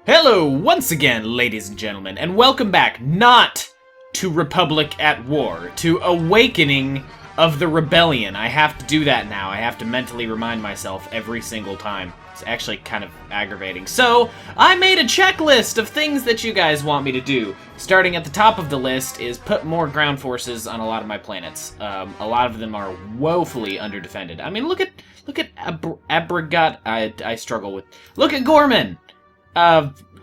Hello once again, ladies and gentlemen, and welcome back, not to Republic at War, to Awakening of the Rebellion. I have to do that now. I have to mentally remind myself every single time. It's actually kind of aggravating. So, I made a checklist of things that you guys want me to do. Starting at the top of the list is put more ground forces on a lot of my planets. A lot of them are woefully underdefended. I mean, look at Abrigat. I struggle with. Look at Gorman.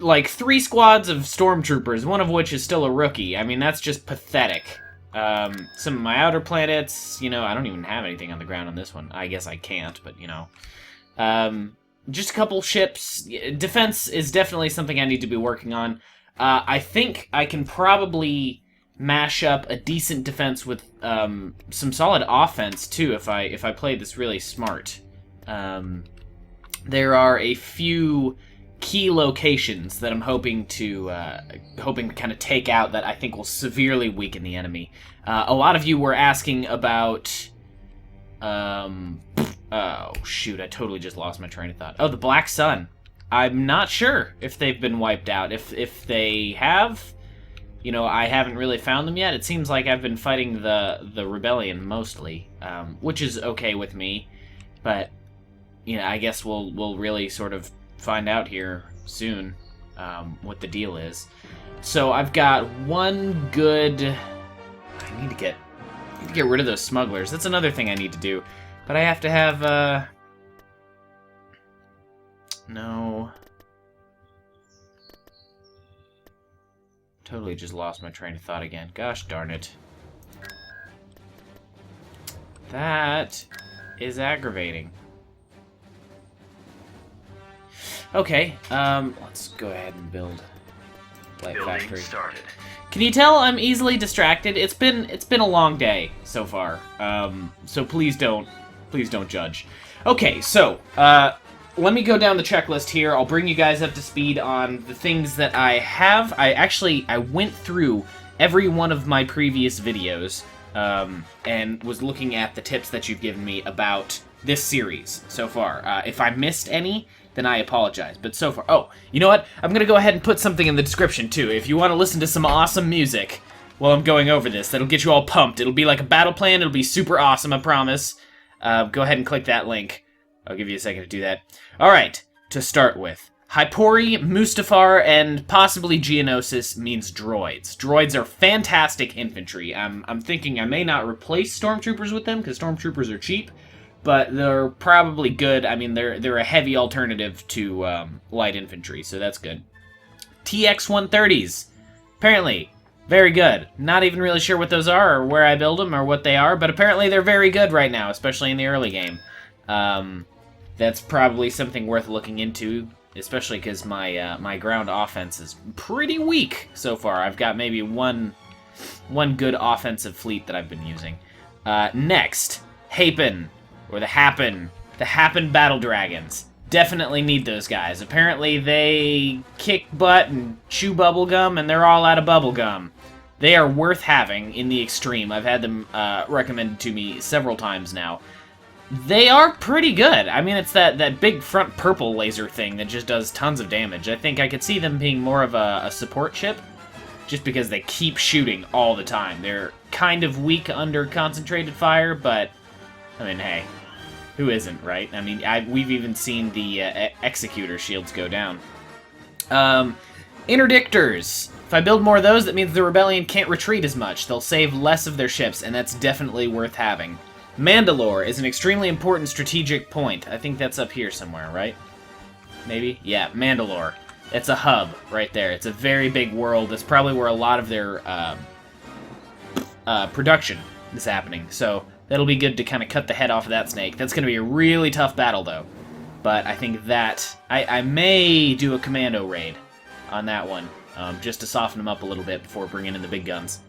Like 3 squads of stormtroopers, one of which is still a rookie. I mean, that's just pathetic. Some of my outer planets, you know, I don't even have anything on the ground on this one. I guess I can't, but, you know. Just a couple ships. Defense is definitely something I need to be working on. I think I can probably mash up a decent defense with some solid offense, too, if I play this really smart. There are a few key locations that I'm hoping to kind of take out that I think will severely weaken the enemy. A lot of you were asking about oh shoot, I totally just lost my train of thought. Oh, the Black Sun. I'm not sure if they've been wiped out. If they have, you know, I haven't really found them yet. It seems like I've been fighting the rebellion mostly, which is okay with me, but you know, I guess we'll really sort of find out here soon what the deal is. So I've got one good. I need to get rid of those smugglers. That's another thing I need to do. But I have to have no. Totally just lost my train of thought again. Gosh darn it. That is aggravating. Okay, let's go ahead and build light factory. Started. Can you tell I'm easily distracted? It's been a long day so far. So please don't judge. Okay, so let me go down the checklist here. I'll bring you guys up to speed on the things that I have. I went through every one of my previous videos and was looking at the tips that you've given me about this series so far. If I missed any, then I apologize. But so far... Oh, you know what? I'm going to go ahead and put something in the description, too. If you want to listen to some awesome music while I'm going over this, that'll get you all pumped. It'll be like a battle plan. It'll be super awesome, I promise. Go ahead and click that link. I'll give you a second to do that. Alright, to start with. Hypori, Mustafar, and possibly Geonosis means droids. Droids are fantastic infantry. I'm thinking I may not replace stormtroopers with them, because stormtroopers are cheap. But they're probably good. I mean, they're a heavy alternative to light infantry, so that's good. TX-130s. Apparently, very good. Not even really sure what those are, or where I build them, or what they are, but apparently they're very good right now, especially in the early game. That's probably something worth looking into, especially because my ground offense is pretty weak so far. I've got maybe one good offensive fleet that I've been using. Next, Hapen. Or the Happen Battle Dragons. Definitely need those guys. Apparently they kick butt and chew bubblegum, and they're all out of bubblegum. They are worth having in the extreme. I've had them recommended to me several times now. They are pretty good. I mean, it's that big front purple laser thing that just does tons of damage. I think I could see them being more of a support ship, just because they keep shooting all the time. They're kind of weak under concentrated fire, but... I mean, hey, who isn't, right? I mean, we've even seen the executor shields go down. Interdictors. If I build more of those, that means the rebellion can't retreat as much. They'll save less of their ships, and that's definitely worth having. Mandalore is an extremely important strategic point. I think that's up here somewhere, right? Maybe? Yeah, Mandalore. It's a hub right there. It's a very big world. That's probably where a lot of their production is happening. So... that'll be good to kind of cut the head off of that snake. That's going to be a really tough battle, though. But I think that... I may do a commando raid on that one, just to soften them up a little bit before bringing in the big guns.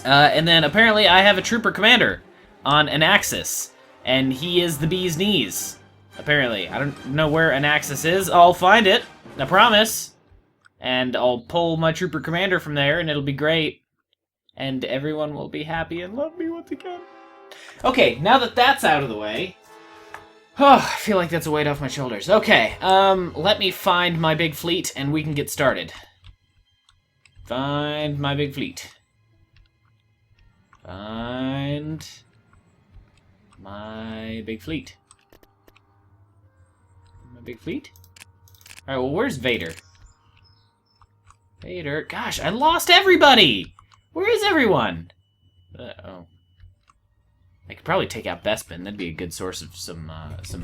And then, apparently, I have a trooper commander on Anaxis, and he is the bee's knees, apparently. I don't know where Anaxis is. I'll find it, I promise. And I'll pull my trooper commander from there, and it'll be great. And everyone will be happy and love me once again. Okay, now that that's out of the way, Oh, I feel like that's a weight off my shoulders. Okay, let me find my big fleet and we can get started. Find my big fleet. Find my big fleet. My big fleet? Alright, well, where's Vader? Vader? Gosh, I lost everybody! Where is everyone? Oh. I could probably take out Bespin. That'd be a good source of some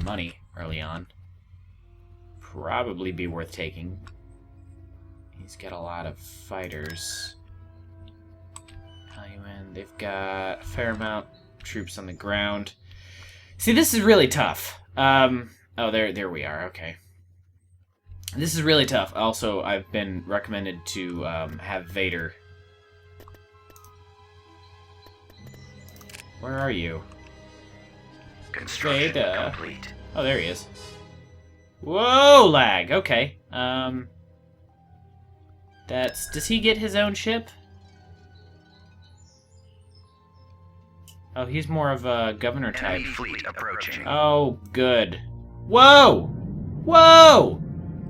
money early on. Probably be worth taking. He's got a lot of fighters. They've got a fair amount of troops on the ground. See, this is really tough. Oh, there we are. Okay. This is really tough. Also, I've been recommended to have Vader. Where are you? Construction complete. Oh, there he is. Whoa, lag. Okay. Does he get his own ship? Oh, he's more of a governor type. Enemy fleet approaching. Oh, good. Whoa! Whoa!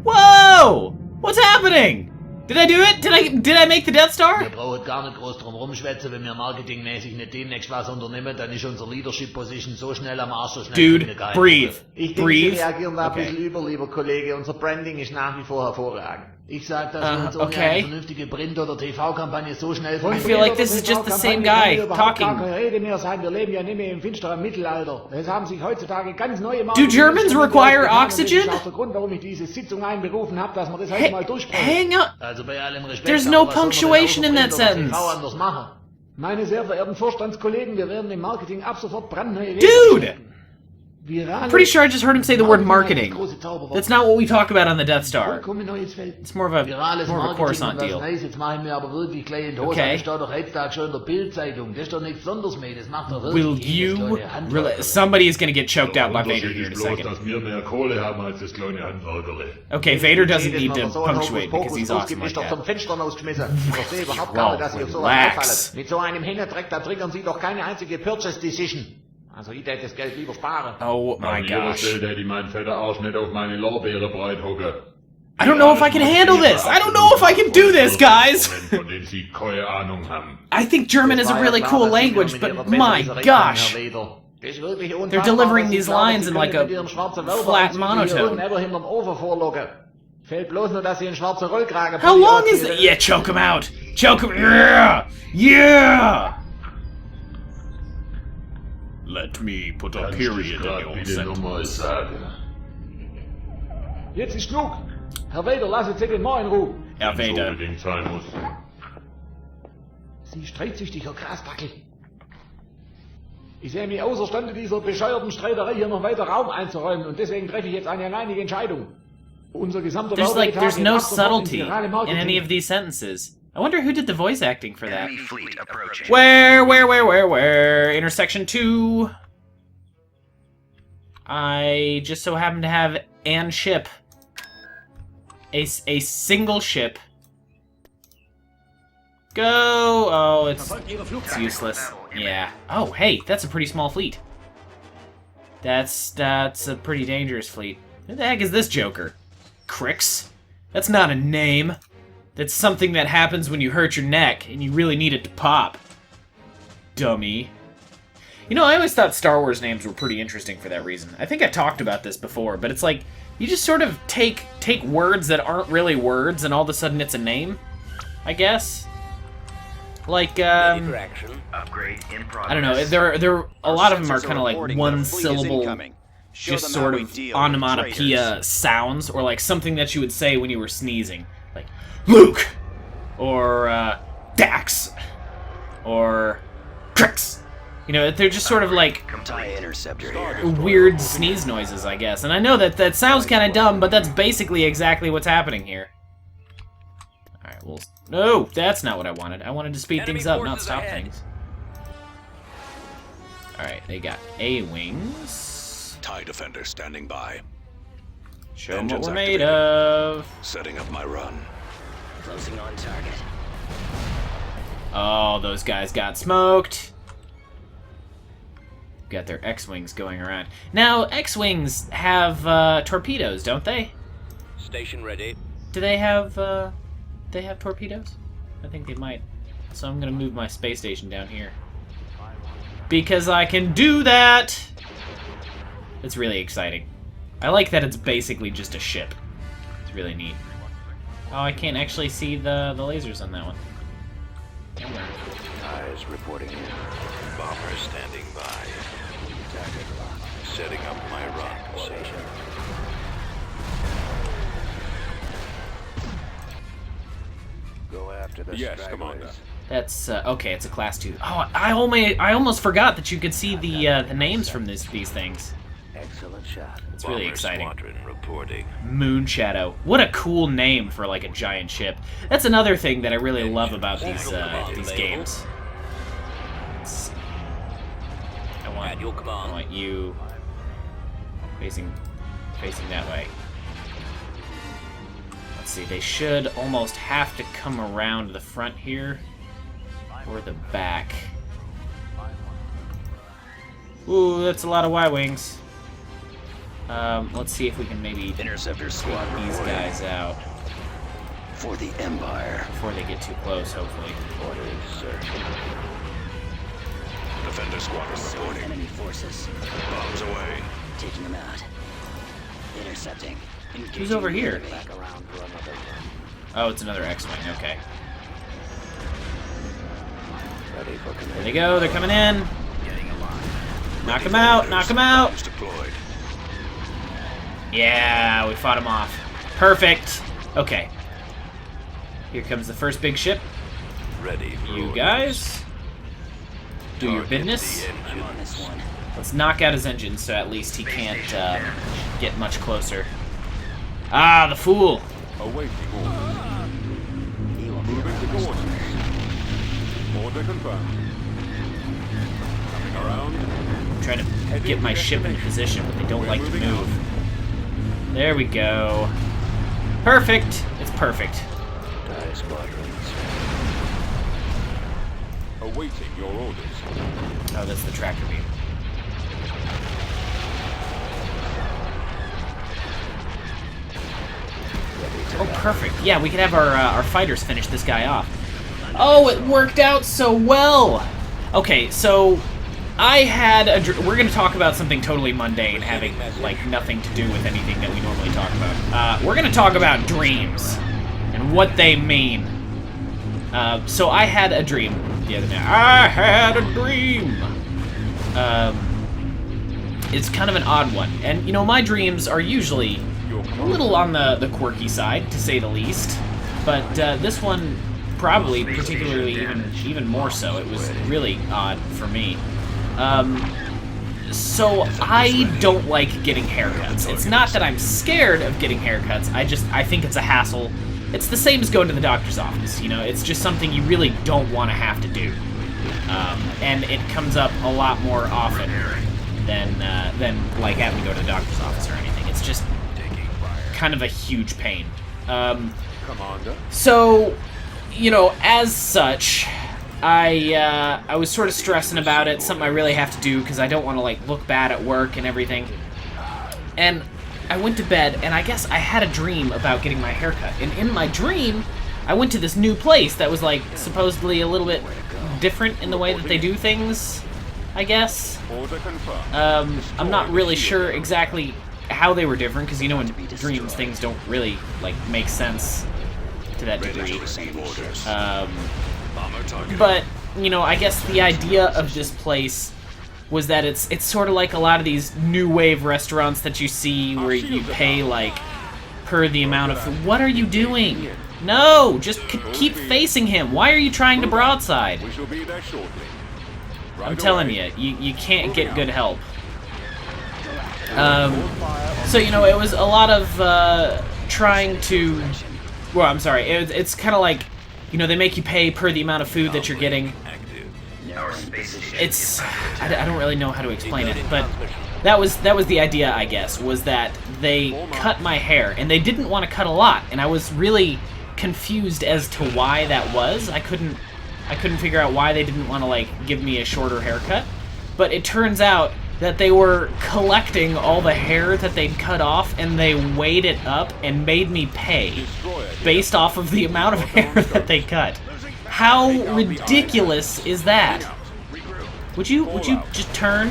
Whoa! What's happening? Did I do it? Did I make the Death Star? Wir brauchen gar nicht groß drum rumschwätzen, wenn wir marketingmäßig nicht demnächst was unternehmen, dann ist unsere Leadership Position so schnell am Arsch, so schnell Dude, breathe. Ich denke, Sie reagieren da ein bisschen über, lieber Kollege. Unser Branding ist nach wie vor hervorragend. Ich sag, dass wir uns ohne eine vernünftige Print- oder TV-Kampagne so schnell I feel like this is just the same guy talking. Wir leben ja nicht mehr im finsteren Mittelalter. Es haben sich heutzutage ganz neue Do Germans require oxygen? Das ist auch der Grund, warum ich diese Sitzung einberufen habe, dass wir das heute mal durchsprechen. Hang on. Also bei allem Respekt, There's no punctuation in that sentence. Meine sehr verehrten Vorstandskollegen, wir werden im Marketing ab sofort brandneue Dude! I'm pretty sure I just heard him say the word marketing. That's not what we talk about on the Death Star. It's more of a Coruscant deal. Okay. Will you... Somebody is going to get choked out by Vader here in a second. Okay, Vader doesn't need to punctuate because he's awesome like that. Whoa, relax. Mit so einem Händedreck, da triggern Sie doch keine einzige Purchase Decision. Also ich hätte das Geld lieber sparen. Oh my gosh. I don't know if I can handle this. I don't know if I can do this, guys. I think German is a really cool language, but my gosh. They're delivering these lines in like a flat monotone. How long is it? Yeah, choke him out. Choke him. Yeah. Yeah. Let me put a period in your sentence. Jetzt ist genug. Herr Vader, lassen Sie den Mann in Ruhe. Herr Vader. Sie streitsüchtiger Grasdackel. Ich sehe mich außerstande, dieser bescheuerten Streiterei hier noch weiter Raum einzuräumen und deswegen treffe ich jetzt eine alleinige Entscheidung. Unser gesamter There's no subtlety in any of these sentences. I wonder who did the voice acting for that. Where? Intersection 2. I just so happen to have an ship. A single ship. Go! Oh, it's useless. Yeah. Oh, hey, that's a pretty small fleet. That's a pretty dangerous fleet. Who the heck is this Joker? Crix? That's not a name. That's something that happens when you hurt your neck and you really need it to pop. Dummy. You know, I always thought Star Wars names were pretty interesting for that reason. I think I talked about this before, but it's like, you just sort of take words that aren't really words and all of a sudden it's a name, I guess. Like, I don't know, there a lot of them are kind of like one syllable, just sort of onomatopoeia sounds, or like something that you would say when you were sneezing. Like, Luke! Or, Dax! Or, Crix! You know, they're just sort of like weird sneeze noises, I guess. And I know that sounds kind of dumb, but that's basically exactly what's happening here. Alright, well... No, that's not what I wanted. I wanted to speed things up, not stop things. Alright, they got A-wings. TIE Defender standing by. Show them what we're made of. Setting up my run. Closing on target. Oh, those guys got smoked. Got their X-Wings going around. Now, X-Wings have torpedoes, don't they? Station ready. Do they have torpedoes? I think they might. So I'm gonna move my space station down here. Because I can do that! It's really exciting. I like that it's basically just a ship. It's really neat. Oh, I can't actually see the lasers on that one. Eyes reporting in. Bomber standing by. Setting up my run position. Go after the stragglers. That's okay. It's a class 2. Oh, I almost forgot that you could see the names from these things. Excellent shot. It's really exciting. Squadron reporting. Moon Shadow. What a cool name for like a giant ship. That's another thing that I really love about these games. Let's see. I want you facing that way. Let's see. They should almost have to come around the front here. Or the back. Ooh, that's a lot of Y-Wings. Let's see if we can maybe Interceptor take squad these reporting. guys out For the Empire. before they get too close, hopefully. Orders, sir. Defender squadron reporting. Enemy forces. Bombs away. Taking them out. Intercepting. Who's over here? Back around for another run. Oh, it's another X-Wing, okay. Ready for There command. they go, they're coming in. Getting alive. Knock them out, knock them out. Bombs deployed. Yeah, we fought them off. Perfect. Okay. Here comes the first big ship. Ready for You orders. guys, do your Target business. the I'm on engines. this one. Let's knock out his engine so at least he can't get much closer. Ah, the fool. Awaiting orders. He won't be Moving around to much coordinates. longer. Order confirmed. Coming around. I'm trying to get my ship in position, but they don't like to move. There we go. Perfect. It's perfect. Die squadrons. Awaiting your orders. Oh, that's the tractor beam. Oh, perfect. Yeah, we could have our fighters finish this guy off. Oh, it worked out so well! Okay, so I had a... We're going to talk about something totally mundane, having, like, nothing to do with anything that we normally talk about. We're going to talk about dreams and what they mean. So I had a dream the other night. I had a dream! It's kind of an odd one. And, you know, my dreams are usually a little on the quirky side, to say the least. But this one, probably, particularly even more so. It was really odd for me. So I don't like getting haircuts. It's not that I'm scared of getting haircuts. I think it's a hassle. It's the same as going to the doctor's office. You know, it's just something you really don't want to have to do. And it comes up a lot more often than like having to go to the doctor's office or anything. It's just kind of a huge pain. Commander. So, you know, as such, I was sort of stressing about it. Something I really have to do because I don't want to like look bad at work and everything. And I went to bed, and I guess I had a dream about getting my hair cut. And in my dream, I went to this new place that was like supposedly a little bit different in the way that they do things, I guess. Order confirmed. I'm not really sure exactly how they were different, because you know in dreams things don't really like make sense to that Ready degree. to receive orders. Bomber target. But you know, I guess the idea of this place was that it's sort of like a lot of these new wave restaurants that you see where you pay like per the amount of food. What are you doing? No, just keep facing him. Why are you trying to broadside? We shall be there shortly. Right I'm telling away. you can't get good help. So you know, it was a lot of trying to. Well, I'm sorry. It's kind of like, you know, they make you pay per the amount of food that you're getting. It's I don't really know how to explain it, but that was the idea, I guess, was that they cut my hair, and they didn't want to cut a lot, and I was really confused as to why that was. I couldn't figure out why they didn't want to like give me a shorter haircut. but it turns out that they were collecting all the hair that they'd cut off, and they weighed it up and made me pay based off of the amount of hair that they cut. How ridiculous is that? Would you just turn,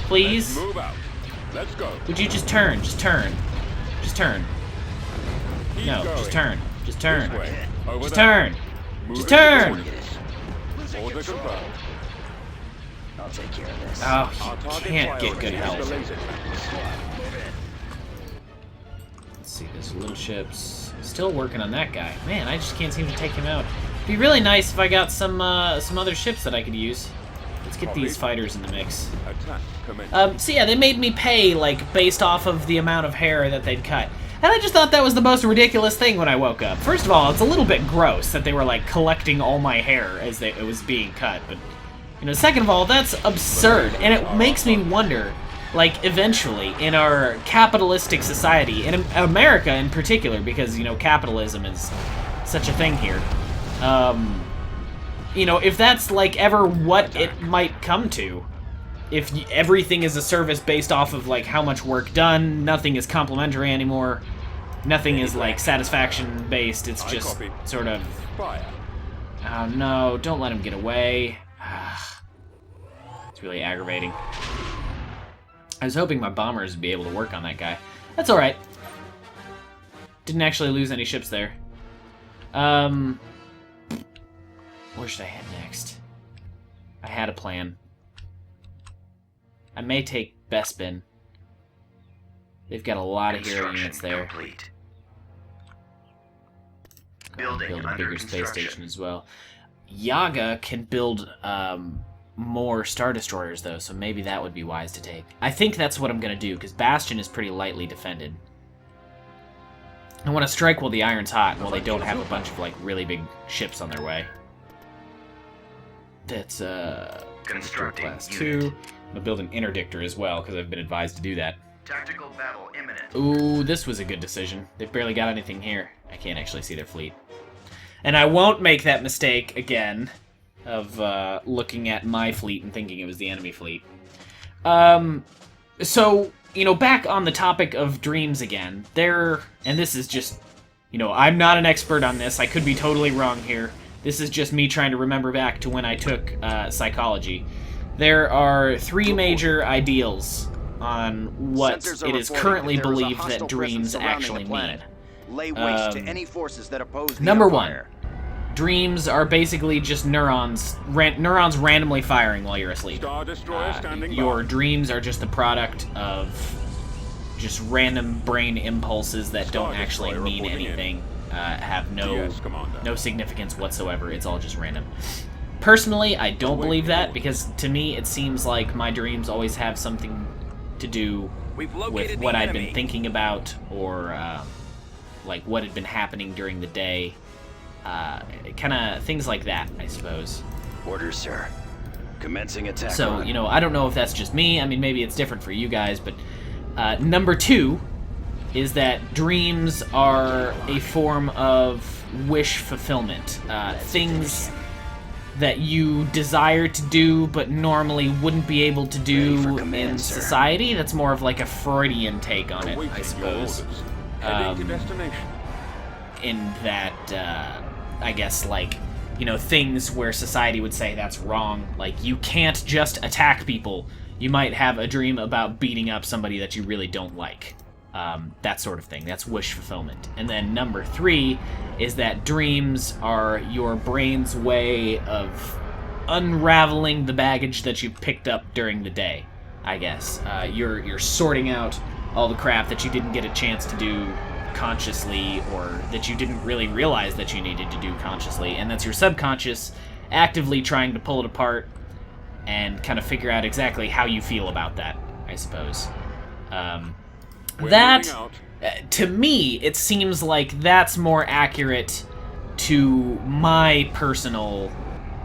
please? Move out. Let's go. Would you just turn? Just turn. Just turn. No, just turn. Just turn. Just turn. Just turn. Order confirmed. I'll take care of this. Oh, Our you target can't get priority good is help. the laser. Let's see, there's little ships. Still working on that guy. Man, I just can't seem to take him out. It'd be really nice if I got some other ships that I could use. Let's get these fighters in the mix. Attack commence. So yeah, they made me pay, like, based off of the amount of hair that they'd cut. And I just thought that was the most ridiculous thing when I woke up. First of all, it's a little bit gross that they were, like, collecting all my hair as it was being cut. But, you know, second of all, that's absurd. And it makes me wonder, like, eventually, in our capitalistic society, in America in particular, because, you know, capitalism is such a thing here, you know, if that's, like, ever what it might come to. If everything is a service based off of, like, how much work done, nothing is complimentary anymore, nothing is, like, satisfaction-based, it's just sort of... Fire. Oh, no, don't let him get away. It's really aggravating. I was hoping my bombers would be able to work on that guy. That's alright. Didn't actually lose any ships there. Where should I head next? I had a plan. I may take Bespin. They've got a lot of hero units there. Complete. Build a bigger space station as well. Yaga can build more Star Destroyers, though, so maybe that would be wise to take. I think that's what I'm going to do, because Bastion is pretty lightly defended. I want to strike while the iron's hot, while they don't have a bunch of, like, really big ships on their way. That's, Constructing class unit. 2. I'm gonna build an interdictor as well, because I've been advised to do that. Tactical battle imminent. Ooh, this was a good decision. They've barely got anything here. I can't actually see their fleet. And I won't make that mistake again of looking at my fleet and thinking it was the enemy fleet. So, you know, back on the topic of dreams again, and this is just, you know, I'm not an expert on this. I could be totally wrong here. This is just me trying to remember back to when I took psychology. There are 3 major ideals on what it is currently believed that dreams actually mean. Lay waste to any forces that oppose the Number Empire. 1, dreams are basically just neurons randomly firing while you're asleep. Star Destroyer standing Your by. dreams are just the product of just random brain impulses that don't actually Destroyer mean reporting in. anything, have Yes, Commander. no significance whatsoever. It's all just random. Personally, I don't believe that, because to me it seems like my dreams always have something to do We've with located what the I'd enemy. been thinking about, or like what had been happening during the day. Kind of things like that, I suppose. Orders, sir. Commencing attack. So, run. you know, I don't know if that's just me. I mean, maybe it's different for you guys, but number 2 is that dreams are a form of wish fulfillment. Things that you desire to do but normally wouldn't be able to do Ready for command, in sir. society. That's more of like a Freudian take on it, I Awaiting your suppose. orders. Heading to destination. In that, I guess, like, you know, things where society would say that's wrong. Like, you can't just attack people. You might have a dream about beating up somebody that you really don't like. That sort of thing. That's wish fulfillment. And then number 3 is that dreams are your brain's way of unraveling the baggage that you've picked up during the day, I guess. You're sorting out all the crap that you didn't get a chance to do consciously, or that you didn't really realize that you needed to do consciously, and that's your subconscious actively trying to pull it apart and kind of figure out exactly how you feel about that, I suppose. We're That, moving out. to me, it seems like that's more accurate to my personal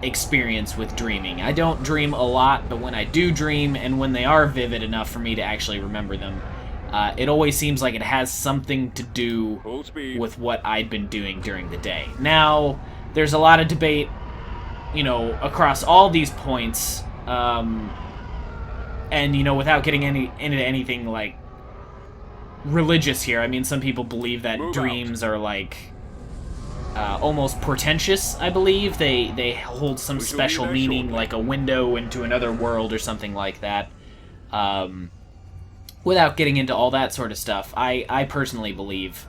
experience with dreaming. I don't dream a lot, but when I do dream, and when they are vivid enough for me to actually remember them, it always seems like it has something to do Full speed. with what I'd been doing during the day. Now, there's a lot of debate, you know, across all these points, And, you know, without getting into anything, like, religious here, I mean, some people believe that dreams are, like, almost portentous, I believe. They hold some special meaning, like a window into another world or something like that. Without getting into all that sort of stuff, I personally believe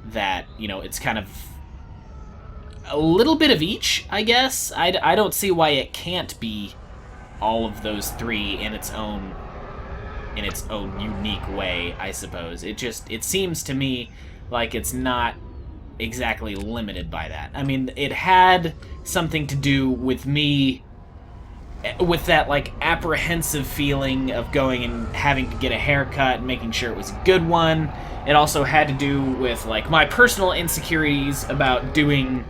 that, you know, it's kind of a little bit of each, I guess. I don't see why it can't be all of those three in its own unique way, I suppose. It seems to me like it's not exactly limited by that. I mean, it had something to do with me, with that, like, apprehensive feeling of going and having to get a haircut and making sure it was a good one. It also had to do with, like, my personal insecurities about doing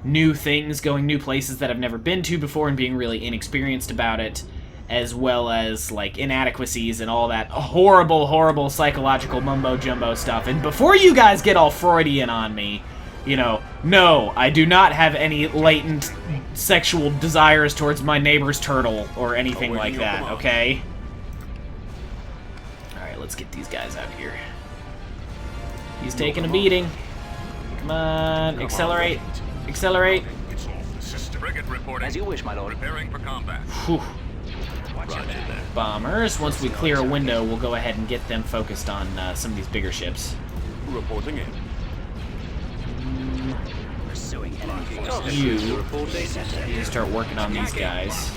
new things, going new places that I've never been to before and being really inexperienced about it, as well as, like, inadequacies and all that horrible, horrible psychological mumbo-jumbo stuff. And before you guys get all Freudian on me, you know, no, I do not have any latent sexual desires towards my neighbor's turtle or anything like that, okay? Alright, let's get these guys out here. He's taking a beating. Come on, accelerate. Accelerate. As you wish, my lord. Preparing for combat. Whew. Watch your back. Bombers. Once we clear a window, we'll go ahead and get them focused on some of these bigger ships. Reporting in. Pursuing enemy forces. You start working on these guys.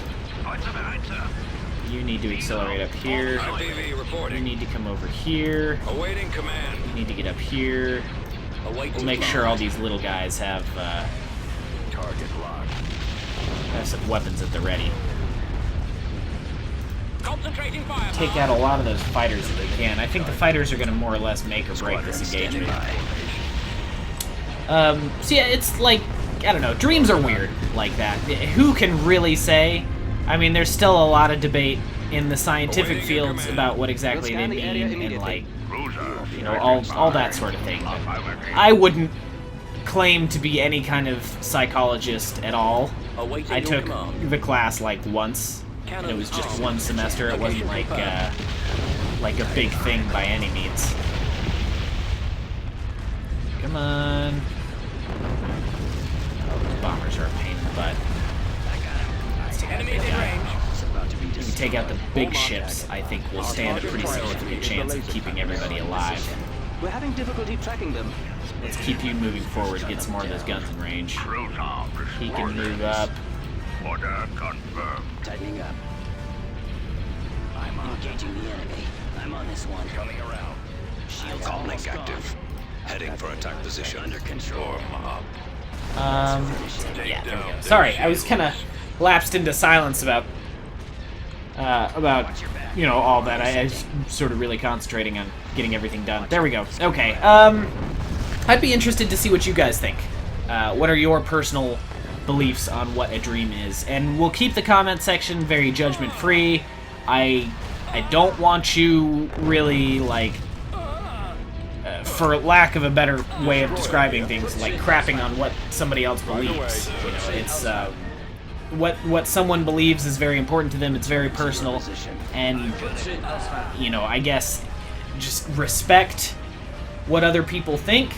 You need to accelerate up here. IPV You reporting. need to come over here. Awaiting command. You need to get up here. We'll make sure all these little guys have Target locked. some weapons at the ready. Concentrating fire. Take out a lot of those fighters if they can. I think the fighters are going to more or less make or break this engagement. So yeah, it's like, I don't know, dreams are weird like that. Who can really say? I mean, there's still a lot of debate in the scientific fields about what exactly they mean and, like, you know, all that sort of thing. But I wouldn't claim to be any kind of psychologist at all. I took the class like once, and it was just one semester. It wasn't like a big thing by any means. Come on. Oh, those bombers are a pain in the butt. Let's take out the big guy. If we take out the big ships, I think we'll stand a pretty significant chance of keeping everybody alive. We're having difficulty tracking them. Let's keep you moving forward, get some more of those guns in range. He can move up. Order confirmed. Tightening up. I'm engaging the enemy. I'm on this one. Coming around. Shields Comlink almost gone. active. Heading for attack position. Under control. Form up. Yeah, there we go. Sorry, I was kind of lapsed into silence about you know, all that. I was sort of really concentrating on getting everything done. There we go. Okay. I'd be interested to see what you guys think. What are your personal beliefs on what a dream is? And we'll keep the comment section very judgment-free. I don't want you really, like, for lack of a better way of describing things, like crapping on what somebody else believes. You know, it's what someone believes is very important to them. It's very personal, and you know, I guess just respect what other people think.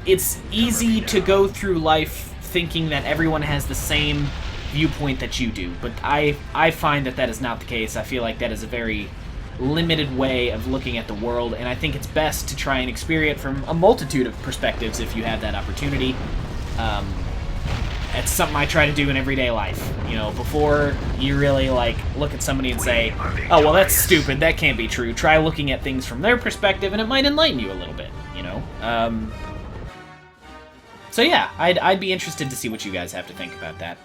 It's easy to go through life thinking that everyone has the same viewpoint that you do, but I find that is not the case. I feel like that is a very limited way of looking at the world, and I think it's best to try and experience it from a multitude of perspectives if you have that opportunity. It's something I try to do in everyday life. You know, before you really, like, look at somebody and say, oh, well, that's stupid, that can't be true. Try looking at things from their perspective, and it might enlighten you a little bit, you know? So yeah, I'd be interested to see what you guys have to think about that.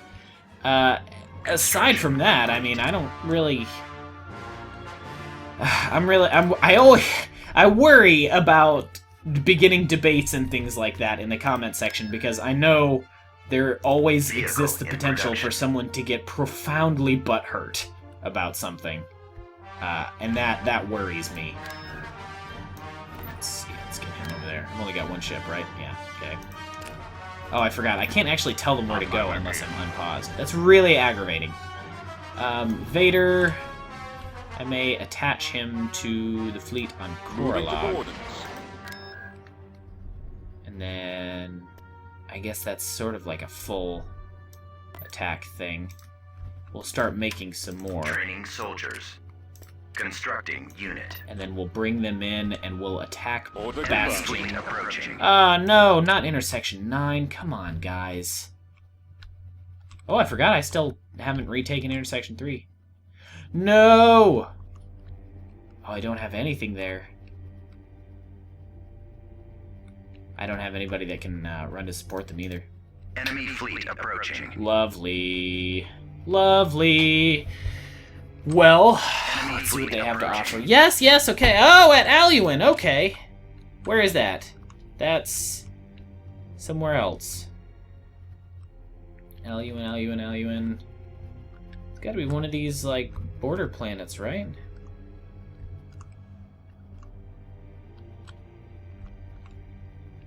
Aside from that, I mean, I don't really... I worry about beginning debates and things like that in the comment section, because I know there always exists the potential for someone to get profoundly butthurt about something, and that worries me. Let's see, let's get him over there. I've only got one ship, right? Yeah, okay. Oh, I forgot. I can't actually tell them where to go unless I'm unpaused. That's really aggravating. Vader... I may attach him to the fleet on Moving to Korolog. coordinates. And then I guess that's sort of like a full attack thing. We'll start making some more. Training soldiers. Constructing unit. And then we'll bring them in and we'll attack Order Bastion. Fleet approaching. No, not intersection 9. Come on, guys. Oh, I forgot I still haven't retaken intersection 3. No! Oh, I don't have anything there. I don't have anybody that can run to support them either. Enemy fleet approaching. Lovely. Lovely. Well, let's see what they have to offer. Yes, yes, okay. Oh, at Aluin, okay. Where is that? That's somewhere else. Aluin. It's gotta be one of these, like, border planets, right?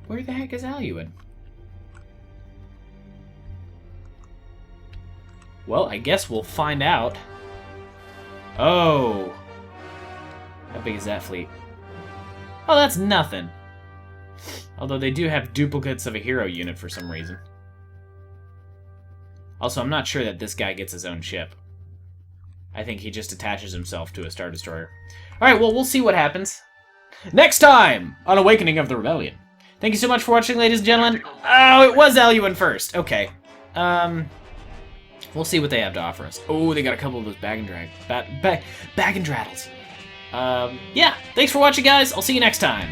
Where the heck is Aluin? Well, I guess we'll find out. Oh. How big is that fleet? Oh, that's nothing. Although they do have duplicates of a hero unit for some reason. Also, I'm not sure that this guy gets his own ship. I think he just attaches himself to a Star Destroyer. Alright, well, we'll see what happens. Next time on Awakening of the Rebellion. Thank you so much for watching, ladies and gentlemen. Oh, it was Aluin first. Okay. We'll see what they have to offer us. Oh, they got a couple of those bag and draddles. Yeah, thanks for watching, guys. I'll see you next time.